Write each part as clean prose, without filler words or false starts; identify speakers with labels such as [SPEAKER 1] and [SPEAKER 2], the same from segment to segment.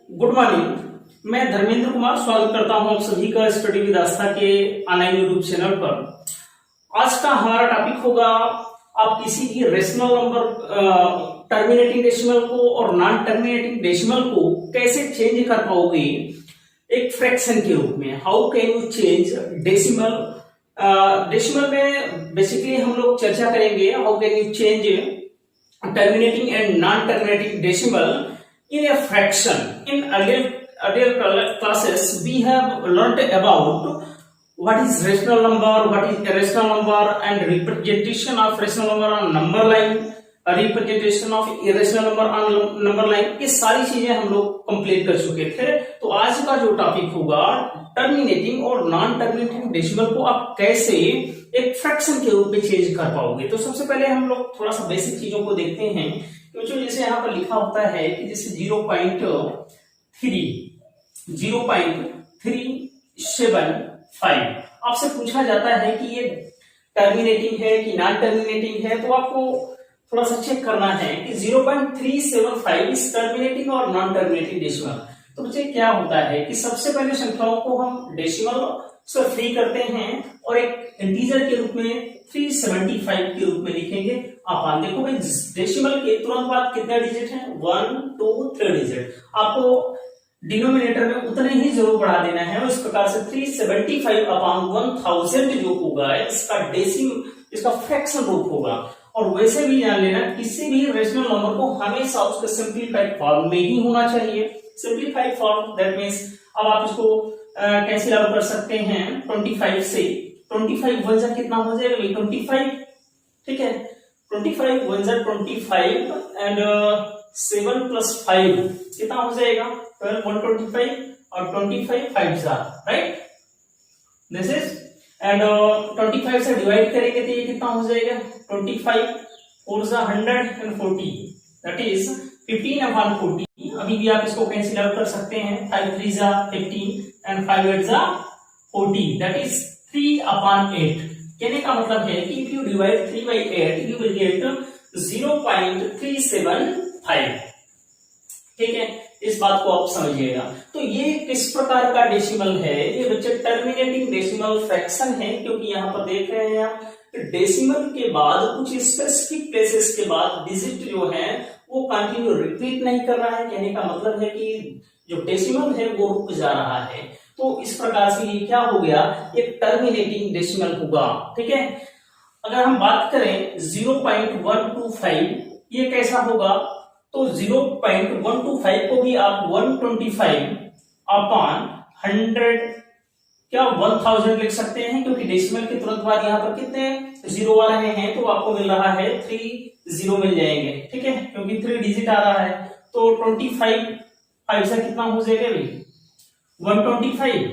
[SPEAKER 1] Good morning. मैं धर्मेंद्र कुमार स्वागत करता हूं आप सभी का स्टडी विद आस्था के ऑनलाइन यूट्यूब चैनल पर। आज का हमारा टॉपिक होगा आप किसी भी रेशनल नंबर टर्मिनेटिंग डेसिमल को और नॉन टर्मिनेटिंग डेसिमल को कैसे चेंज कर पाओगे एक फ्रैक्शन के रूप में। How can you change decimal. Decimal में बेसिकली हम लोग चर्चा करेंगे how can you change terminating and non terminating decimal in a fraction. In earlier classes we have learnt about what is rational number, what is irrational number, and representation of rational number on number line, representation of irrational number on number line। ये सारी चीजें हम लोग complete कर चुके थे। तो आज का जो टॉपिक होगा टर्मिनेटिंग और नॉन टर्मिनेटिंग डेसिमल को आप कैसे एक फ्रैक्शन के रूप में चेंज कर पाओगे। तो सबसे पहले हम लोग थोड़ा सा बेसिक चीजों को देखते हैं। क्योंकि जैसे यहाँ पर लिखा होता है कि जैसे 0.375 आपसे पूछा जाता है कि ये टर्मिनेटिंग है कि नॉन टर्मिनेटिंग है, तो आपको थोड़ा सा चेक करना है कि 0.375 इस टर्मिनेटिंग और नॉन टर्मिनेटिंग डेसिमल। तो बच्चे क्या होता है कि सबसे पहले संख्याओं को हम डेसिमल से फ्री करते हैं और एक इंटीजर के रूप में 375 के रूप में लिखेंगे। आप देखो भाई डेसिमल के तुरंत बाद कितने डिजिट हैं, 1 2 3 डिजिट। आपको डिनोमिनेटर में उतने ही जरूर बढ़ा देना है। इस प्रकार से 375 अपॉन 1000 जो होगा इसका फ्रैक्शन रूप होगा। और वैसे भी जान लेना किसी भी रेशनल नंबर को हमेशा उसके सिंपलीफाइड फॉर्म में ही होना चाहिए। सिंपलीफाइड फॉर्म दैट मींस अब आप इसको कैसे लागू कर सकते हैं 25 से। 25 वन जा कितना हो जाएगा 25, ठीक है। 25 वन जा 25 एंड 7 + 5 कितना हो जाएगा 12 125 और 25 5 जा राइट दिस इज एंड 25 से डिवाइड करेंगे तो ये कितना हो जाएगा 25 4 जा 100 एंड 40 दैट इज 15/40। अभी भी आप इसको कैंसिल आउट कर सकते हैं 5 3 जा 15 एंड 5 8 जा 40 दैट इज 3/8। कहने का मतलब है कि if you divide 3/8 you will get 0.375। ठीक है, इस बात को आप समझिएगा। तो ये किस प्रकार का डेसिमल है, ये बच्चे टर्मिनेटिंग डेसिमल फ्रैक्शन है। क्योंकि यहाँ पर देख रहे हैं आप डेसिमल के बाद कुछ स्पेसिफिक प्लेसेस के बाद डिजिट जो है वो कंटिन्यू रिपीट नहीं कर रहा है। कहने का मतलब है कि जो डेसिमल है वो रुक जा रहा है। तो इस प्रकार से ये क्या हो गया, एक टर्मिनेटिंग डेसिमल होगा। ठीक है, अगर हम बात करें 0.125 ये कैसा होगा, तो 0.125 को भी आप 125 अपॉन 100 क्या 1000 लिख सकते हैं। क्योंकि डेसिमल के तुरंत बाद यहाँ पर कितने जीरो आ रहे हैं, तो आपको मिल रहा है 3 जीरो मिल जाएंगे। ठीक है, क्योंकि 3 डिजिट आ रहा है। तो 25 5 से कितना हो जाएगा भाई 125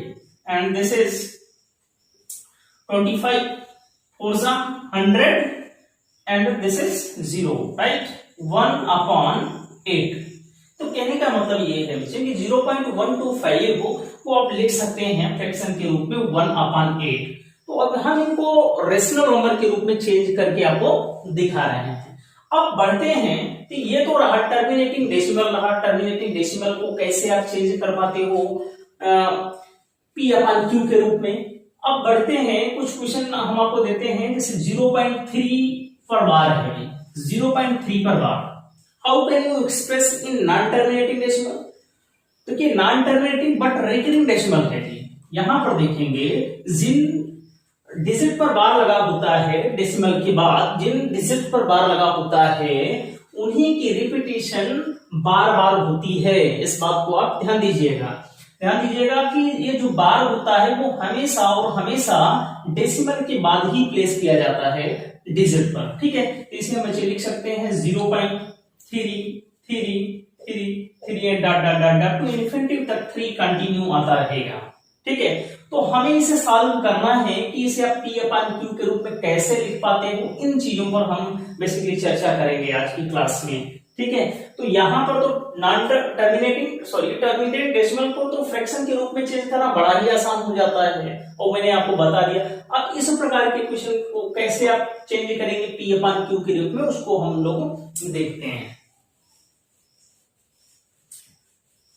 [SPEAKER 1] एंड दिस इज 25 4 जा 100 एंड दिस इज 0 राइट 1/8। तो कहने का मतलब ये है बच्चे कि 0.125 को आप लिख सकते हैं फ्रैक्शन के रूप में 1/8। तो अब हम इनको रेशनल नंबर के रूप में चेंज करके आपको दिखा रहे हैं। अब बढ़ते हैं, तो ये तो रहा टर्मिनेटिंग डेसिमल रहा। टर्मिनेटिंग डेसिमल को कैसे आप चेंज कर पाते हो P/Q के रूप में। अब बढ़ते हैं, कुछ क्वेश्चन हम आपको देते हैं जैसे 0.3 पर बार है 0.3 पर bar. How can you express in non terminating decimal. तो कि non terminating but recurring decimal है जी। यहां पर देखेंगे जिन डिजिट पर बार लगा होता है डेसिमल के बाद, जिन डिजिट पर बार लगा होता है उन्हीं की रिपीटिशन बार बार होती है। इस बात को आप ध्यान दीजिएगा कि ये जो बार होता है वो हमेशा और हमेशा डेसिमल के बाद ही प्लेस किया जाता है डिजिट पर। ठीक है, तो इसमें बच्चे लिख सकते हैं 0.3 dot dot dot dot to infinity तक 3 कंटिन्यू आता रहेगा। ठीक है, तो हमें इसे सॉल्व करना है कि इसे आप P/Q के रूप में कैसे लिख पाते हो। इन चीजों पर हम बेसिकली चर्चा करेंगे आज की क्लास में। ठीक है, तो यहां पर तो नॉन टर्मिनेटिंग डेसिमल को तो फ्रैक्शन के रूप में चेंज करना बड़ा ही आसान हो जाता है और मैंने आपको बता दिया। अब इस प्रकार के क्वेश्चन को कैसे आप चेंज करेंगे P/Q के रूप में, उसको हम लोग देखते हैं।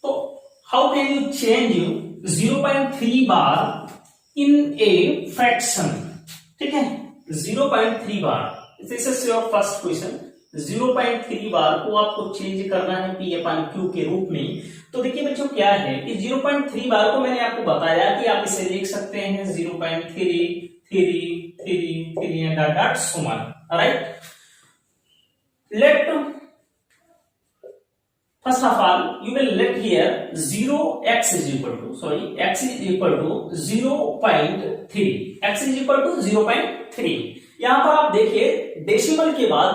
[SPEAKER 1] तो how can you change 0.3 bar in a fraction, ठीक है, 0.3 bar, this is your first question. 0.3 bar को आपको चेंज करना है P अपॉन Q के रूप में। तो देखिए बच्चों क्या है कि 0.3 बार को मैंने आपको बताया कि आप इसे लिख सकते हैं 0.3 and dot so on, right. Let first of all you will let here 0x is equal to x is equal to 0.3, x is equal to 0.3। यहां पर आप देखिए डेसिमल के बाद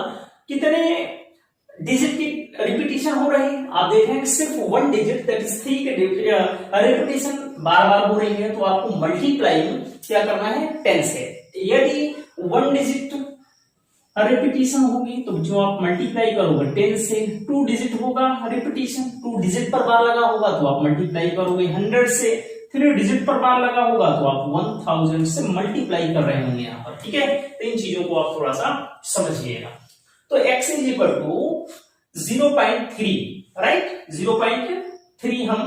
[SPEAKER 1] कितने डिजिट की रिपीटिशन हो रही है, आप देख रहे हैं सिर्फ 1 डिजिट दैट इज 3 के रिपीटिशन बार बार हो रही है। तो आपको मल्टीप्लाई क्या करना है 10 से। यदि 1 डिजिट रिपीटिशन होगी तो जो आप मल्टीप्लाई करोगे 10 से, 2 डिजिट होगा रिपीटिशन, 2 डिजिट पर बार लगा होगा तो आप मल्टीप्लाई करोगे 100 से, 3 डिजिट पर बार लगा होगा तो आप 1000 से मल्टीप्लाई कर रहे होंगे यहाँ पर, ठीक है। तो इन चीजों को आप थोड़ा सा समझिएगा। तो x is equal to 0.3, right, 0.3 हम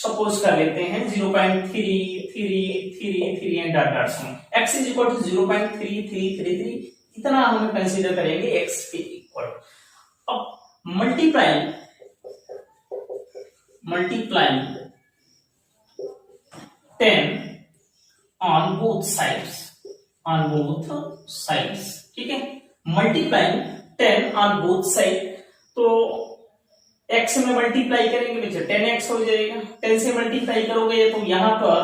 [SPEAKER 1] सपोज कर लेते हैं 0.3 and dot some. x is equal to 0.3333 इतना हम कंसीडर करेंगे x के इक्वल। अब मल्टीप्लाइंग 10 ऑन बोथ साइड्स, ठीक है, मल्टीप्लाइंग 10 ऑन बोथ साइड। तो x में मल्टीप्लाई करेंगे बच्चे 10x हो जाएगा, 10 से मल्टीप्लाई करोगे तो यहां पर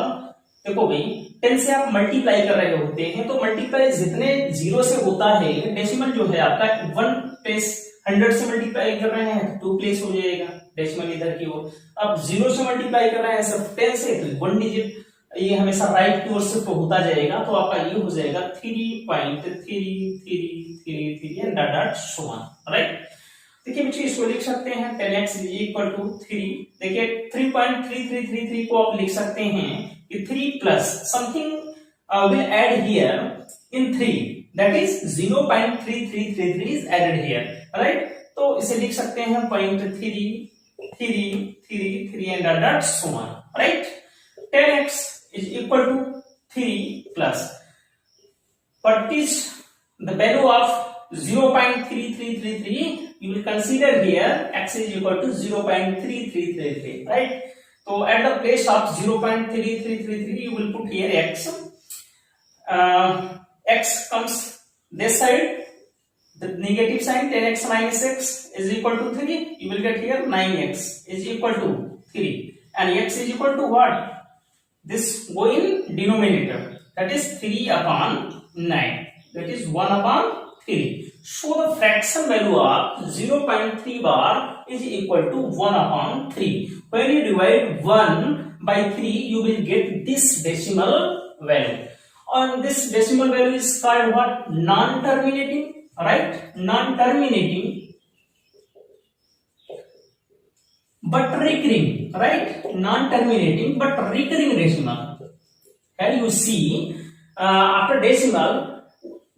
[SPEAKER 1] देखो भाई 10 से आप मल्टीप्लाई कर रहे होते हैं तो मल्टीप्लाई जितने 0 से होता है डेसिमल जो है आपका 1 प्लेस 100 से मल्टीप्लाई कर रहे हैं 2 प्लेस हो जाएगा डेसिमल इधर की ओर। अब 0 से मल्टीप्लाई कर रहे हैं सिर्फ 10 से तो 1 डिजिट ये हमेशा राइट की ओर शिफ्ट होता जाएगा। तो आपका ये हो जाएगा 3.333 and dot so on, right. देखिए बच्चे इसको लिख सकते हैं 10x इज इक्वल टू 3। देखिए 3.3333 को आप लिख सकते हैं कि 3 plus something will add here in 3 that is 0.3333 is added here, right. तो इसे लिख सकते हैं 0.3333 and dot so on, right. 10x is equal to 3 plus what is the value of 0.3333 you will consider here x is equal to 0.3333, right. So at the place of 0.3333 you will put here x. X comes this side, the negative sign 10x minus x is equal to 3, you will get here 9x is equal to 3 and x is equal to what? This go in denominator, that is 3 upon 9, that is 1 upon 3. So the fraction value of 0.3 bar is equal to 1 upon 3. When you divide 1 by 3 you will get this decimal value, and this decimal value is called what? Non-terminating, right? Non-terminating but recurring, right? Non-terminating but recurring decimal. Here you see after decimal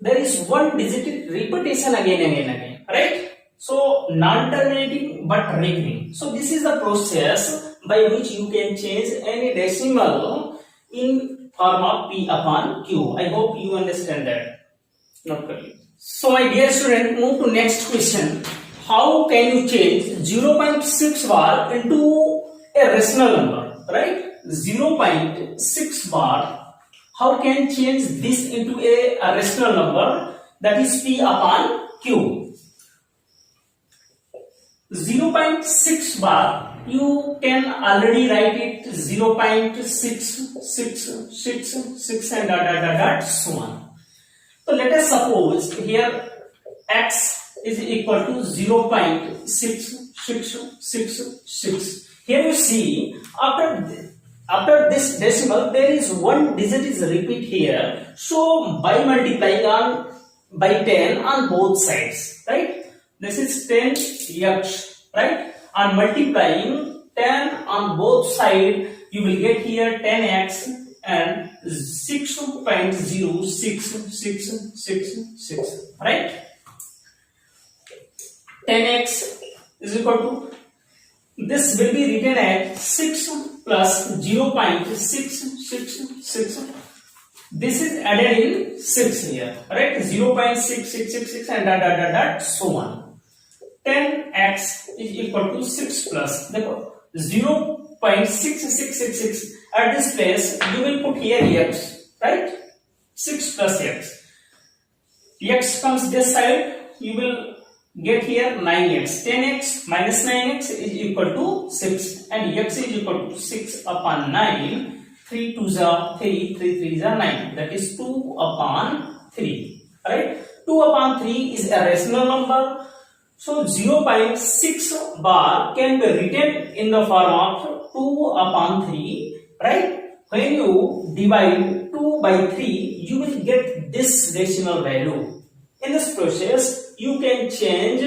[SPEAKER 1] there is 1 digit repetition again, right? So non-terminating but recurring. So this is the process by which you can change any decimal in form of P upon Q. I hope you understand that. Not clear. So my dear student, move to next question. How can you change 0.6 bar into a rational number, right? 0.6 bar, how can change this into a rational number, that is P upon Q. 0.6 bar you can already write it 0.666 and dot so on. So let us suppose here x is equal to 0.6666. Here you see after this decimal there is 1 digit is repeat here, so by multiplying on by 10 on both sides, right? This is 10x, right? On multiplying 10 on both sides you will get here 10x and 6.0666, right? 10x is equal to, this will be written as 6 plus 0.666. This is added in 6 here, right? 0.6666 and dot so on. 10x is equal to 6 plus 0.6666. At this place you will put here x, right? 6 plus x. X comes this side, you will get here 9x. 10x minus 9x is equal to 6 and x is equal to 6 upon 9. 3 2s are 3, 3 3s are 9. That is 2 upon 3. Right? 2 upon 3 is a rational number. So 0.6 bar can be written in the form of 2 upon 3. Right? When you divide 2 by 3, you will get this decimal value. In this process, you can change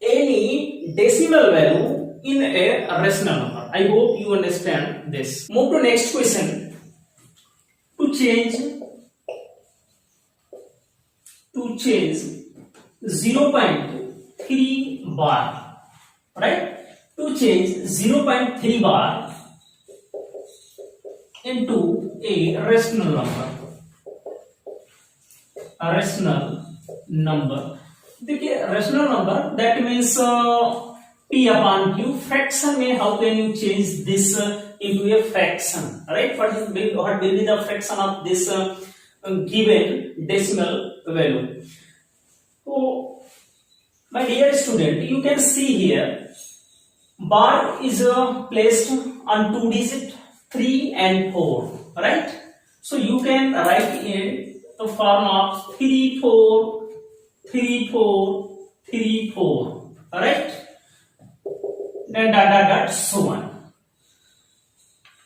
[SPEAKER 1] any decimal value in a rational number. I hope you understand this. Move to next question. To change 0.3 bar, right? To change 0.3 bar into a rational number. A rational number. देखिए rational number that means p upon q. Fraction में how can you change this into a fraction, right? What will be the fraction of this given decimal value? So my dear student, you can see here bar is placed on 2 digit 3 and 4, right? So you can write in the form of 3 4 3 4 3 4, right? Then dot so on.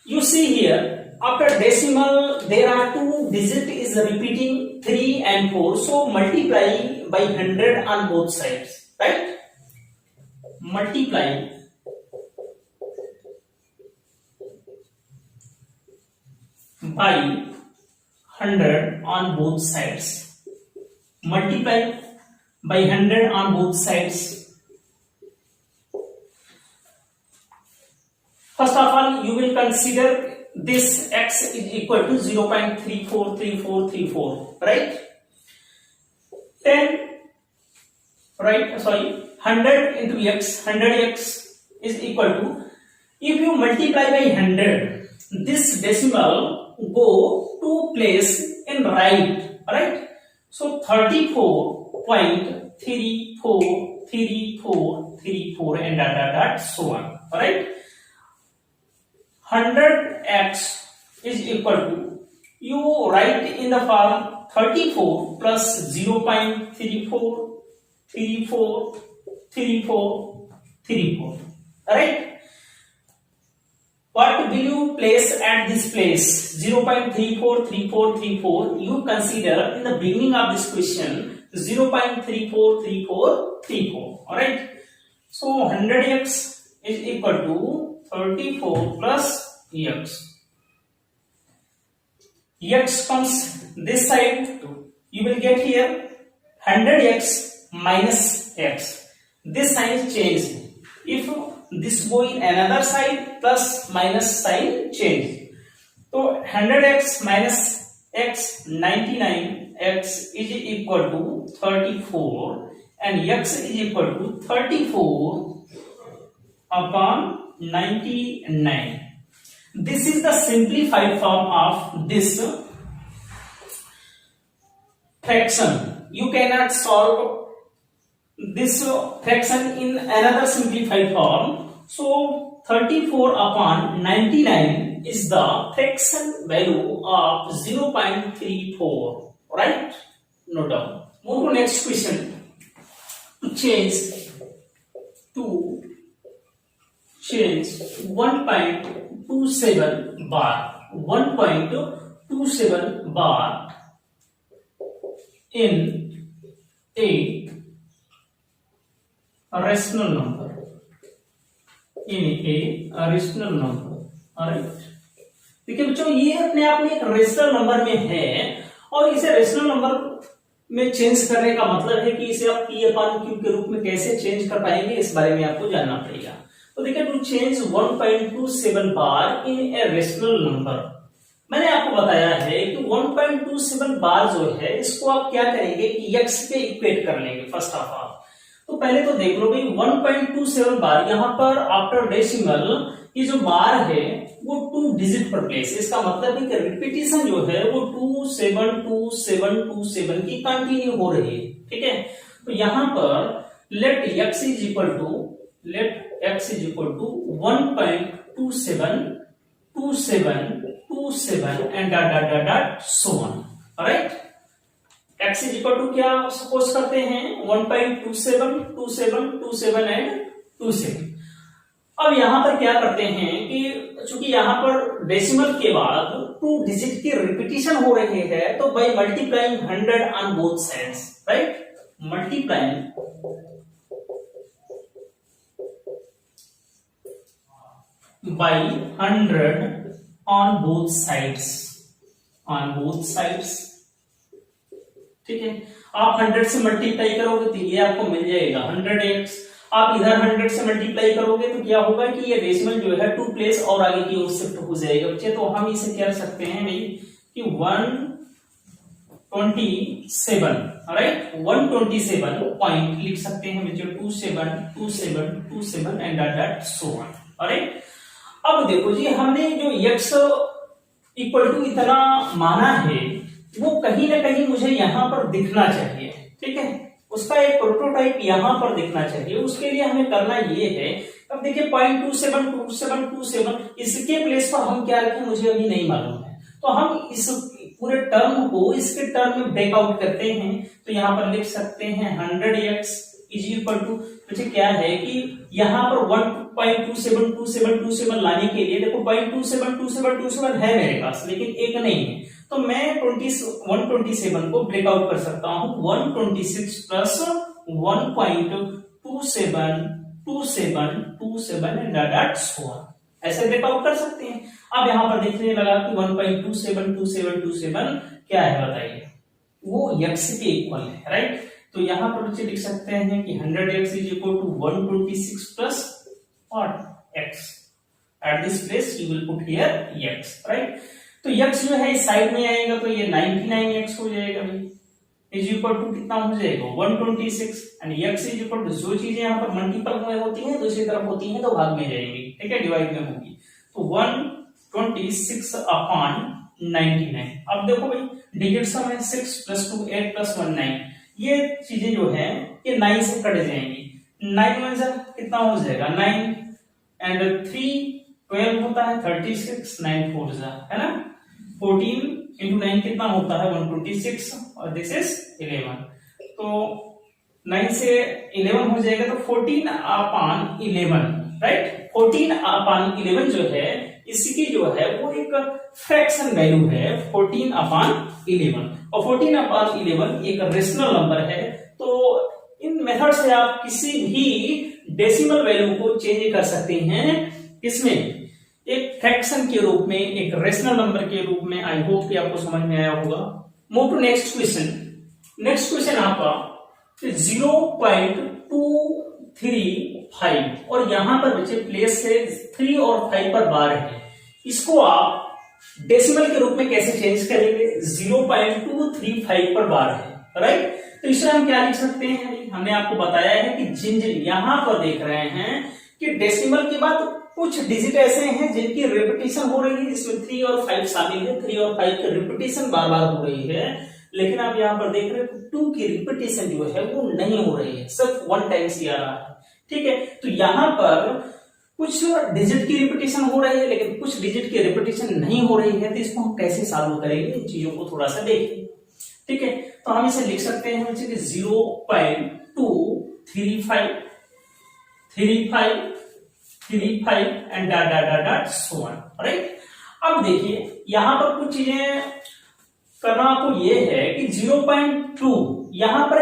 [SPEAKER 1] You see here after decimal there are 2 digit is repeating 3 and 4, so multiply by 100 on both sides, right? Multiply by 100 on both sides. Multiply by 100 on both sides. First of all, you will consider this x is equal to 0.343434, right? Then, right, sorry, 100 into x, 100x is equal to, if you multiply by 100, this decimal go to place in right, right? So 34.343434 and dot so on, right? 100x is equal to, you write in the form 34 plus 0.343434, right? What will you place at this place? 0.343434. You consider in the beginning of this question 0.343434. Alright. So 100x is equal to 34 plus x. X comes this side. You will get here 100x minus x. This sign is changed. If this go in another side, plus minus sign change. So 100x minus x, 99x is equal to 34 and x is equal to 34 upon 99. This is the simplified form of this fraction. You cannot solve this fraction in another simplified form. So 34 upon 99 is the fraction value of 0.34, right? Note down. Move to next question. To change 1.27 bar, 1.27 bar in a rational number, in a rational number. Alright, देखिए बच्चों ये अपने आप में एक rational number में है और इसे रेशनल नंबर में चेंज करने का मतलब है कि इसे आप p/q के रूप में कैसे चेंज कर पाएंगे, इस बारे में आपको जानना पड़ेगा। तो देखिए to change 1.27 bar in a rational number, मैंने आपको बताया है कि 1.27 बार जो है इसको आप क्या करेंगे कि x पे इक्वेट कर लेंगे फर्स्ट ऑफ ऑल। तो पहले तो देख लो भाई 1.27 बार, यहां पर आफ्टर डेसिमल ये जो बार है वो 2 डिजिट पर प्लेस है, इसका मतलब है कि रिपीटिशन जो है वो 272727 की कंटिन्यू हो रही है, ठीक है। तो यहां पर let x is equal to 1.272727 and dot dot dot dot so on, right. x is equal to क्या सपोज करते हैं 1.272727 एंड 27। अब यहां पर क्या करते हैं कि चूंकि यहां पर डेसिमल के बाद 2 डिजिट की रिपीटिशन हो रही है, तो by multiplying 100 on both sides, right, multiplying by 100 on both sides, ठीक है। आप 100 से मल्टीप्लाई करोगे तो ये आपको मिल जाएगा 100x, आप इधर 100 से मल्टीप्लाई करोगे तो क्या होगा कि ये डेसिमल जो है 2 प्लेस और आगे की ओर शिफ्ट हो जाएगा बच्चे। तो हम इसे क्या कर सकते हैं भाई कि 127, राइट, 127 पॉइंट लिख सकते हैं बच्चे 272727 and dot dot so on, right. अब देखो जी हमने जो x इक्वल टू इतना माना है वो कहीं ना कहीं मुझे यहां पर दिखना चाहिए, ठीक है, उसका एक प्रोटोटाइप यहां पर दिखना चाहिए। उसके लिए हमें करना ये है, अब देखिए 0.272727 इसके प्लेस पर हम क्या रखें मुझे अभी नहीं मालूम है, तो हम इस पूरे टर्म को इसके टर्म में ब्रेकआउट करते हैं। तो यहां पर लिख सकते हैं 100x इज इक्वल टू, मुझे क्या है कि यहां पर 1.272727 लाने के लिए देखो 0.272727 है मेरे पास, लेकिन एक नहीं है, तो मैं 127 को ब्रेकआउट कर सकता हूं 126 plus 1.272727 and dot so on, ऐसे ब्रेकआउट कर सकते हैं। अब यहां पर देखने लगा कि 1.272727 क्या है बताइए, वो x के इक्वल है, राइट। तो यहां पर बच्चे लिख सकते हैं कि 100x is equal to 126 plus और x, at this place you will put here x, right. तो x जो है इस साइड में आएगा तो ये 99x हो जाएगा भाई, इज इक्वल टू कितना हो जाएगा 126 and x is equal to, जो चीजें यहां पर मल्टीपल में होती हैं दूसरी तरफ होती हैं तो भाग में जाएंगी, ठीक है, डिवाइड में होगी, तो 126 अपॉन 99। अब देखो भाई डिजिट सम है 6 प्लस 2 8 प्लस 1 9, ये चीजें जो है ये 9 से कट जाएंगी, 9 में से कितना हो जाएगा 9 एंड 3 12 होता है 36, 9 4 है ना 14 इंटू 9 कितना होता है 126 और दिस इज 11, तो 9 से 11 हो जाएगा तो 14 अपॉन 11, राइट। 14 अपॉन 11 जो है इसकी जो है वो एक फ्रैक्शन वैल्यू है 14 अपॉन 11, और 14 अपॉन 11 एक रेशनल नंबर है। तो इन मेथड से आप किसी भी डेसिमल वैल्यू को चेंज कर सकते हैं, इसमें एक फ्रैक्शन के रूप में, एक रेशनल नंबर के रूप में। आई होप कि आपको समझ में आया होगा। Move to next question. Next question आपका 0.235 और यहां पर बच्चे प्लेस से 3 और 5 पर बार है, इसको आप डेसिमल के रूप में कैसे चेंज करेंगे? 0.235 पर बार है, राइट। तो इसमें हम क्या लिख सकते हैं, हमने आपको बताया है कि जिन यहां पर देख रहे हैं कि डेसिमल के बाद कुछ डिजिट ऐसे हैं जिनकी रिपीटिशन हो रही है, जिसमें 3 और 5 शामिल है। 3 और 5 की रिपीटिशन बार बार हो रही है, लेकिन आप यहां पर देख रहे हैं 2 की रिपीटिशन जो है वो नहीं हो रही है, सिर्फ 1 टाइम्स ही आ रहा है, ठीक है। तो यहां पर कुछ डिजिट की रिपीटिशन हो रही है लेकिन कुछ डिजिट की रिपीटिशन नहीं हो रही है, तो इसको हम कैसे सॉल्व करेंगे, इन चीजों को थोड़ा सा देखिए, ठीक है। तो हम इसे लिख सकते हैं 0.235 and dot dot dot dot so on, right. अब देखिए यहां पर कुछ चीजें करना आपको ये है कि 0.2 यहां पर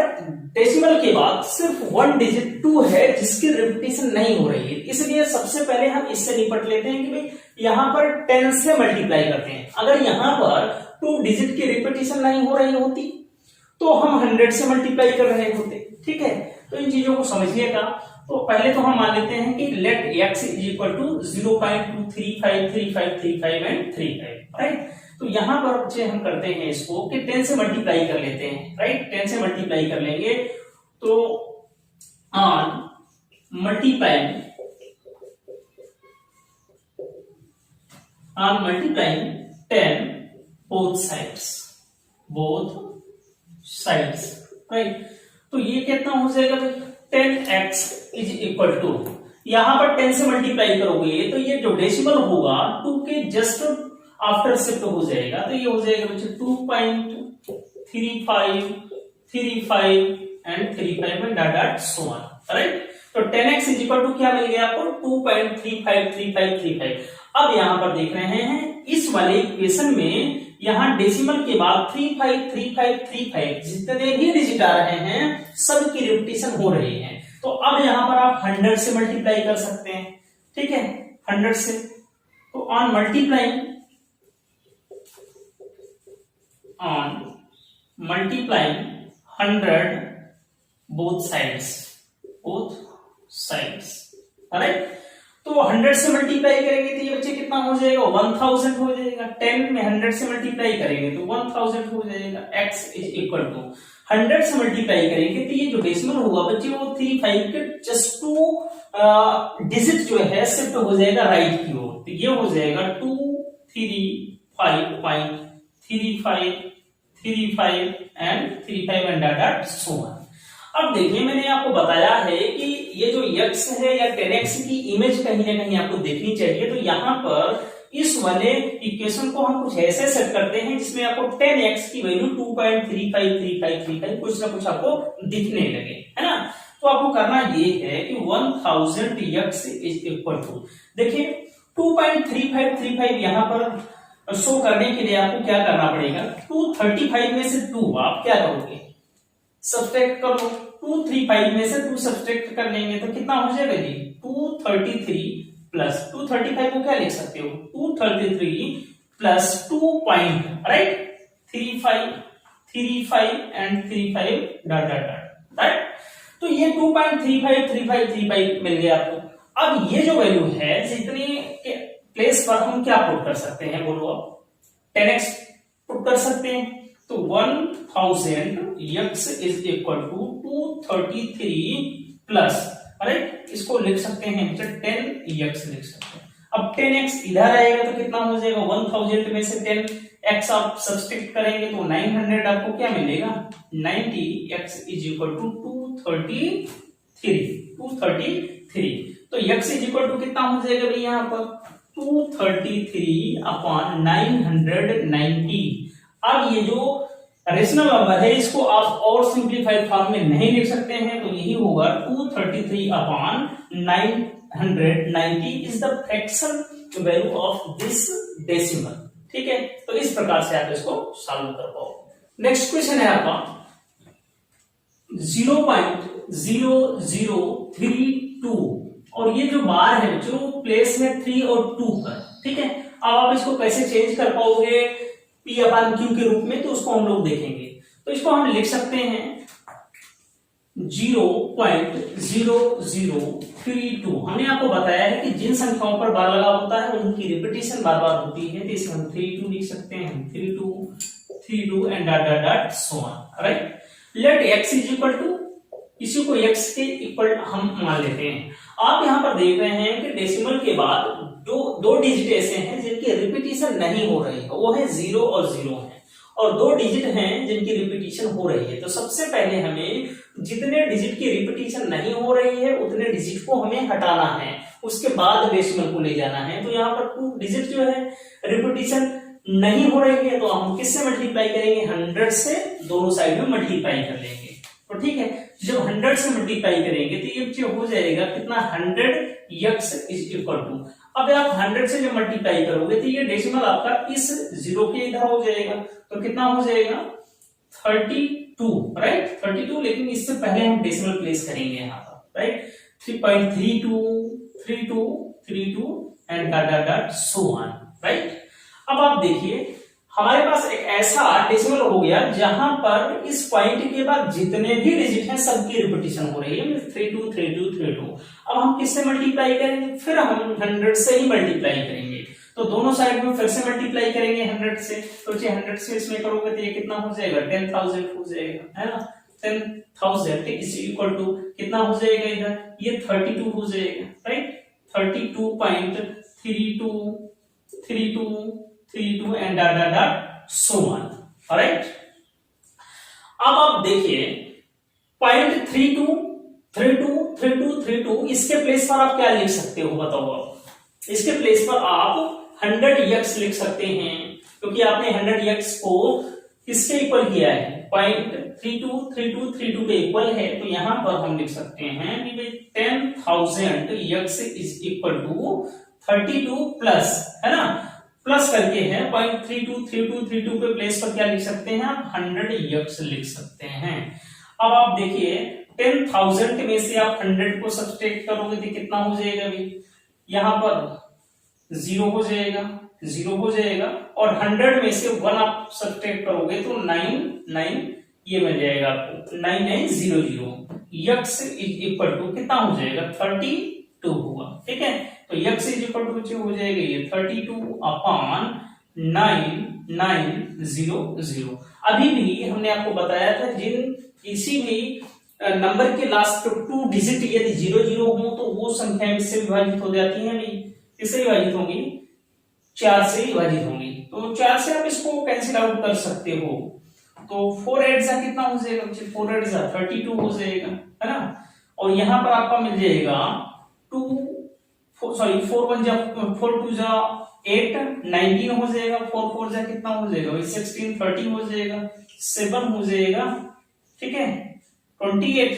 [SPEAKER 1] डेसिमल के बाद सिर्फ 1 डिजिट 2 है जिसकी रिपीटिशन नहीं हो रही है, इसलिए सबसे पहले हम इससे निपट लेते हैं कि भाई यहां पर 10 से मल्टीप्लाई करते हैं। अगर यहां पर 2 डिजिट की रिपीटिशन नहीं हो रही होती तो हम 100 से मल्टीप्लाई कर रहे होते, ठीक है। तो इन चीजों को समझिएगा। तो पहले तो हम मान लेते हैं कि let x is equal to 0.2353535 and 35, right. तो यहां पर बच्चे हम करते हैं इसको कि 10 से मल्टीप्लाई कर लेते हैं, राइट। 10 से मल्टीप्लाई कर लेंगे तो on multiplying 10 both sides, right. तो ये कितना हो जाएगा भाई, 10x इज इक्वल टू, यहां पर 10 से मल्टीप्लाई करोगे तो ये जो डेसिमल होगा 2 के जस्ट आफ्टर शिफ्ट हो जाएगा, तो ये हो जाएगा बच्चे 2.3535 and 35 and dot so on, right. तो 10x इज इक्वल टू क्या मिल गया आपको, 2.353535। अब यहां पर देख रहे हैं इस वाले इक्वेशन में यहां डेसिमल के बाद 353535 जितने भी डिजिट आ रहे हैं सब की रिपीटेशन हो रही है। तो अब यहां पर आप 100 से मल्टीप्लाई कर सकते हैं, ठीक है, 100 से। तो on multiplying 100 both sides, right. तो 100 से मल्टीप्लाई करेंगे तो ये बच्चे कितना हो जाएगा, 1000 हो जाएगा। 10 में 100 से मल्टीप्लाई करेंगे तो 1000 हो जाएगा। x इज इक्वल टू 100 से मल्टीप्लाई करेंगे तो ये जो डेसिमल होगा बच्चे वो 35 के जस्ट 2 डिजिट जो है शिफ्ट हो जाएगा राइट की ओर, तो ये हो जाएगा 235.35 and 35 and dot so on. अब देखिए मैंने आपको बताया है कि ये जो x है या 10x की इमेज कहीं ना कहीं आपको देखनी चाहिए। तो यहाँ पर इस वाले इक्वेशन को हम कुछ ऐसे सेट करते हैं जिसमें आपको 10x की वैल्यू 2.353535 कुछ ना कुछ आपको दिखने लगे, है ना। तो आपको करना ये है कि 1000x इज इक्वल टू, देखिए 2.3535 यहाँ पर शो करने के लिए आपको क्या करना पड़ेगा, 235 में से 2 आप क्या करोगे, सब्सट्रैक्ट कर लो। 235 में से 2 सब्सट्रैक्ट कर लेंगे तो कितना हो जाएगा जी, 233 प्लस 235 को क्या लिख सकते हो, 233 plus 2 point, right, 35 and 35 dot dot dot, right. तो ये 2.353535 मिल गया आपको। अब ये जो वैल्यू है जितनी प्लेस पर हम क्या पुट कर सकते हैं, बोलो आप, 10x पुट कर सकते हैं। तो 1000x is equal to 233 plus, right, इसको लिख सकते हैं 10x लिख सकते हैं। अब 10x इधर आएगा तो कितना हो जाएगा, 1000 में से 10x आप सब्सट्रैक्ट करेंगे तो 900 आपको क्या मिलेगा, 90x इज इक्वल टू 233। तो x इज इक्वल टू कितना हो जाएगा भाई यहाँ पर 233/990। अब ये जो रेशनल नंबर है इसको आप और सिंपलीफाइड फॉर्म में नहीं लिख सकते हैं, तो यही होगा 233/990 is the fraction value of this decimal, ठीक है। तो इस प्रकार से आप इसको सॉल्व कर पाओगे। नेक्स्ट क्वेश्चन है आपका 0.0032 और ये जो बार है जो प्लेस है 3 और 2 पर, ठीक है। अब आप इसको कैसे चेंज कर पाओगे P/Q के रूप में, तो उसको हम लोग देखेंगे। तो इसको हम लिख सकते हैं 0.0032। हमने आपको बताया है कि जिन संख्याओं पर बार लगा होता है उनकी रिपीटेशन बार बार होती है, तो इसे हम 32 लिख सकते हैं, 32 and dot dot dot so on, right. Let x is equal to, इसी को x के इक्वल हम मान लेते हैं। आप यहां पर देख रहे हैं कि डेसिमल के बाद दो डिजिट ऐसे हैं जिनकी रिपीटेशन नहीं हो रही है, वो है 0 और 0 है, और 2 डिजिट हैं जिनकी रिपीटेशन हो रही है। तो सबसे पहले हमें जितने डिजिट की रिपीटेशन नहीं हो रही है उतने डिजिट को हमें हटाना है, उसके बाद डेसिमल को ले जाना है। तो यहाँ पर 2 डिजिट जो है रिपीटेशन नहीं हो रही है, तो हम किससे मल्टीप्लाई करेंगे, 100 से दोनों साइड में मल्टीप्लाई कर लेंगे। तो ठीक है, जब 100 से मल्टीप्लाई करेंगे तो ये हो जाएगा कितना, 100x इज इक्वल टू, अब आप 100 से जब मल्टीप्लाई करोगे तो ये डेसिमल आपका इस 0 के इधर हो जाएगा, तो कितना हो जाएगा 32, राइट, 32। लेकिन इससे पहले हम डेसिमल प्लेस करेंगे यहाँ पर, right, 3.32 and dot dot dot so on, right. अब आप देखिए हमारे पास एक ऐसा डेसिमल हो गया जहां पर इस पॉइंट के बाद जितने भी डिजिट हैं सबकी रिपीटिशन हो रही है, 32 32 32। अब हम किससे मल्टीप्लाई करेंगे, फिर हम 100 से ही मल्टीप्लाई करेंगे। तो दोनों साइड में फिर से मल्टीप्लाई करेंगे 100 से, तो 100 से इसमें करोगे तो ये कितना हो जाएगा, 10,000 हो जाएगा, है ना। 10,000 इज इक्वल टू कितना हो जाएगा इधर, ये 32 हो जाएगा, right. 32.3232 and dot dot dot so on, right. अब आप देखिए पॉइंट 32 इसके प्लेस पर आप क्या लिख सकते हो, बताओ आप। इसके प्लेस पर आप 100x लिख सकते हैं, क्योंकि आपने 100x को किसके इक्वल किया है, पॉइंट 32 के इक्वल है। तो यहां पर हम लिख सकते हैं कि भाई 10,000x is equal to 32 plus, है ना, प्लस करके है 0.32 के प्लेस पर क्या लिख सकते हैं आप, 100x लिख सकते हैं। अब आप देखिए 10,000 में से आप 100 को सब्सट्रैक्ट करोगे तो कितना हो जाएगा भाई, यहां पर 0 हो जाएगा और 100 में से 1 आप सब्सट्रैक्ट करोगे तो 9 ये मिल जाएगा आपको, 9900 x इज इक्वल टू कितना हो जाएगा, 32 हुआ, ठीक है। तो x इज इक्वल टू हो जाएगा ये 32/9900। अभी भी हमने आपको बताया था जिन किसी भी नंबर के लास्ट 2 डिजिट यदि 00 हो तो वो संख्या इससे विभाजित हो जाती है, नहीं किससे विभाजित होंगी, 4 से विभाजित होंगी। तो 4 से आप इसको कैंसिल आउट कर सकते हो, तो 4 8 कितना हो जाएगा, 4 8 32 हो जाएगा, है ना। और यहां पर आपका मिल जाएगा 4 1 4 2 8 19 हो जाएगा, 4 4 कितना हो जाएगा, 16 30 हो जाएगा, 7 हो जाएगा, ठीक है, 28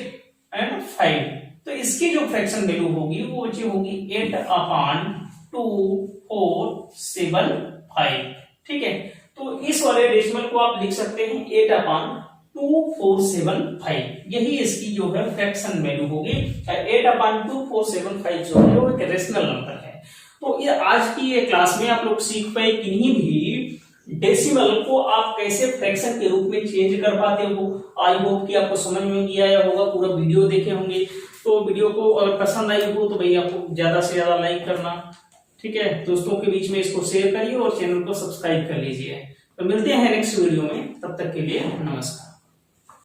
[SPEAKER 1] एंड 5। तो इसकी जो फ्रैक्शन वैल्यू होगी वो होगी 8/2475, ठीक है। तो इस वाले डेसिमल को आप लिख सकते हैं 8/2475, यही इसकी जो है फ्रैक्शन वैल्यू होगी। 8/2475 जो है वो एक रेशनल नंबर है। तो ये आज की ये क्लास में आप लोग सीख पाए किन्हीं भी डेसिमल को आप कैसे फ्रैक्शन के रूप में चेंज कर पाते हो। आई होप कि आपको समझ में भी आया होगा, पूरा वीडियो देखे होंगे। तो वीडियो को अगर पसंद आई हो तो भाई आपको ज्यादा से ज्यादा लाइक करना, ठीक है, दोस्तों के बीच में इसको शेयर करिए और चैनल को सब्सक्राइब कर लीजिए। तो मिलते हैं नेक्स्ट वीडियो में, तब तक के लिए नमस्कार।